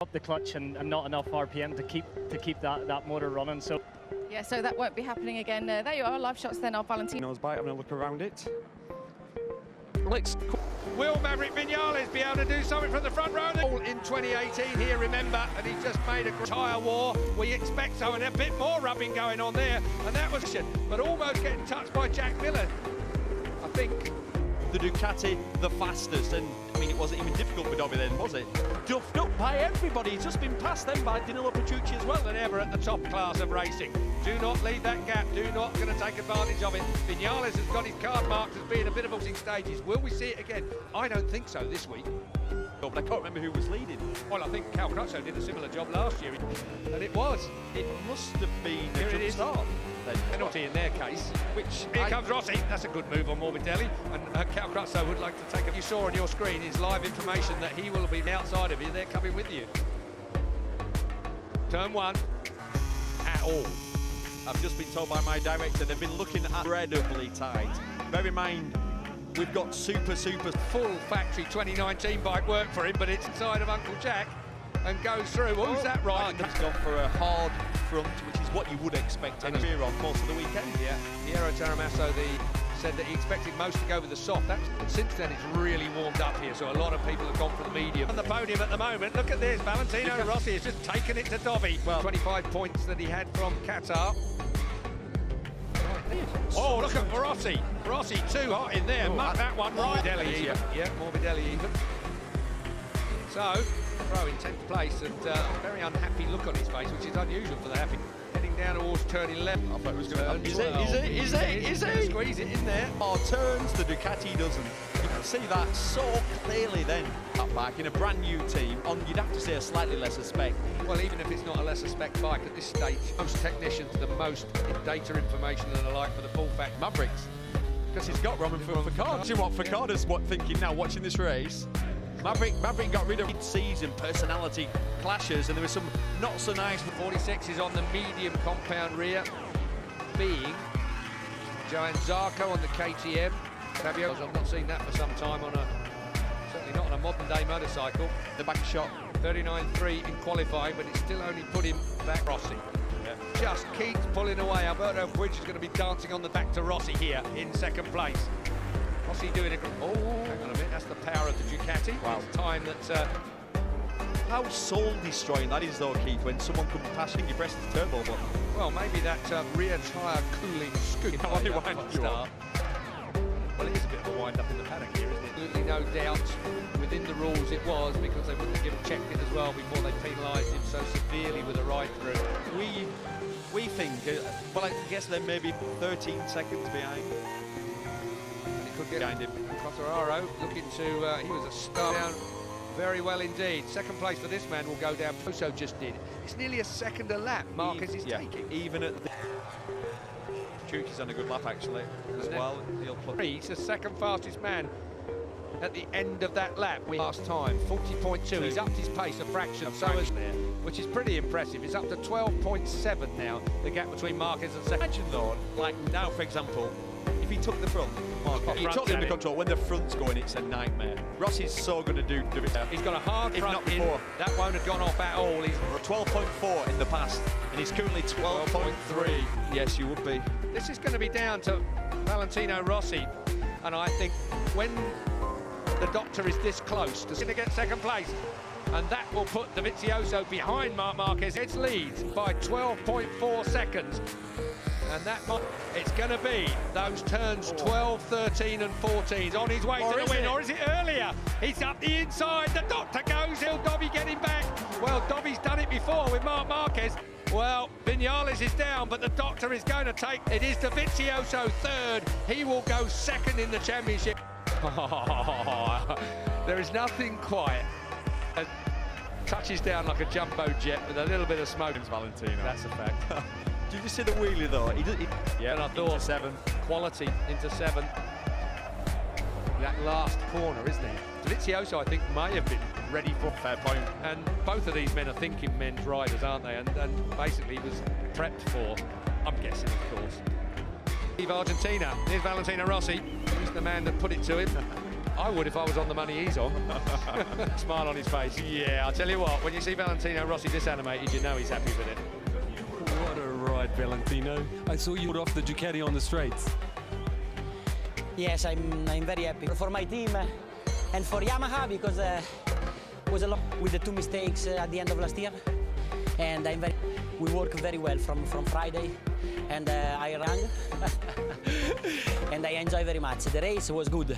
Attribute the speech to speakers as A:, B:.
A: up the clutch and not enough RPM to keep that motor running. So
B: yeah, so that won't be happening again. There you are, live shots then of Valentino.
C: Bite, having a look around it.
D: Will Maverick Vinales be able to do something from the front row? In 2018 here, remember, and he just made a tyre war. We expect so, and a bit more rubbing going on there, and that was but almost getting touched by Jack Miller. I think
C: the Ducati the fastest, and I mean it wasn't even difficult for Dobby then, was it? Duffed up by everybody. He's just been passed then by Danilo Petrucci as well.
D: than ever at the top class of racing. Do not leave that gap. Do not going to take advantage of it. Vinales has got his card marked as being a bit of a stages. Will we see it again? I don't think so this week.
C: But I can't remember who was leading.
D: Well, I think Cal Crutchlow did a similar job last year, and it was.
C: It must have been a
D: Here it
C: jump
D: is.
C: start.
D: Penalty in their case, which here comes Rossi. That's a good move on Morbidelli, and Cal Crutchlow would like to take it. You saw on your screen is live information that he will be outside of you. They're coming with you. Turn one. At all.
C: I've just been told by my director they've been looking incredibly tight. Bear in mind, we've got super
D: full factory 2019 bike work for him, but it's inside of Uncle Jack and goes through. Who's that right?
C: He's gone for a hard front, which is what you would expect in a on most of the weekend.
D: Yeah, Piero Taramasso said that he expected most to go with the soft. Since then, it's really warmed up here, so a lot of people have gone for the medium. On the podium at the moment, look at this. Valentino Rossi has just taken it to Dobby. Well, 25 points that he had from Qatar. Oh, look at Rossi. Rossi too hot in there. Mark that one right. Morbidelli even. Yeah, Morbidelli even. So, Pro in 10th place, and a very unhappy look on his face, which is unusual for the happy. Heading down towards turn 11. I thought it was going to Is it? Squeeze it in there.
C: Oh, turns, the Ducati doesn't. You can see that so clearly then. Up back in a brand new team, on you'd have to say a slightly lesser spec.
D: Well, even if it's not a lesser spec bike at this stage, most technicians, the most data information and the like for the full fact
C: Mavericks. Because he's got Roman Furcado. Do you know what Furcado's thinking now, watching this race? Maverick got rid of mid-season personality clashes, and there was some not so nice.
D: 46 is on the medium compound rear, being Johan Zarco on the KTM. Fabio, I've not seen that for some time on certainly not on a modern day motorcycle.
C: The back shot.
D: 39.3 in qualifying, but it's still only put him back. Rossi. Yeah. Just keeps pulling away. Alberto Puig is going to be dancing on the back to Rossi here in second place. Rossi doing it. Oh, hang on a minute. That's the power of the Ducati.
C: Wow.
D: It's time that.
C: How soul-destroying that is, though, Keith, when someone comes past you press the turbo button.
D: Well, maybe that rear tyre cooling scoop.
C: You know what they wind you up.
D: Well, it is a bit of a wind-up in the paddock here, isn't it? Absolutely no doubt within the rules it was, because they wouldn't have checked it as well before they penalised him so severely with a ride-through.
C: We think, well, I guess they're maybe 13 seconds behind.
D: And it could get behind him. Quartararo looking to, he was a star down very well indeed. Second place for this man will go down. Poso just did. It's nearly a second a lap Marquez is taking.
C: Even at the... Chuki's on a good lap, actually, as well.
D: He's the second fastest man at the end of that lap. Last time, 40.2. He's upped his pace a fraction, which is pretty impressive. It's up to 12.7 now, the gap between Marquez and second.
C: Imagine though, like now, for example, if he took the front, he took in the control. When the front's going, it's a nightmare. Rossi's so going to do it.
D: He's got a hard front in. That won't have gone off at all. He's
C: 12.4 in the past, and he's currently 12.3. Yes, you would be.
D: This is going to be down to Valentino Rossi, and I think when the doctor is this close to get second place, and that will put Dovizioso behind Marc Marquez's leads by 12.4 seconds. And that it's going to be those turns 12, 13 and 14 on his way to the win. Or is it earlier? He's up the inside. The doctor goes. Will Dobby get him back? Well, Dobby's done it before with Marc Marquez. Well, Vinales is down, but the doctor is going to take... It is Dovizioso third. He will go second in the championship. There is nothing quite. Touches down like a jumbo jet with a little bit of smoke.
C: It's Valentino.
D: That's a fact.
C: Did you see the wheelie though?
D: Yeah, and I thought
C: into 7.
D: Quality into 7. That last corner, isn't it? Dovizioso, I think, may have been ready for
C: fair point.
D: And both of these men are thinking men's riders, aren't they? And basically he was prepped for, I'm guessing, of course. Argentina. Here's Valentino Rossi. He's the man that put it to him. I would if I was on the money he's on. Smile on his face. Yeah, I'll tell you what, when you see Valentino Rossi this animated, you know he's happy with it.
E: What a ride, Valentino. I saw you off the Ducati on the straights.
F: Yes, I'm very happy for my team and for Yamaha because was a lot with the 2 mistakes at the end of last year, and we worked very well from Friday, and I ran and I enjoy very much. The race was good.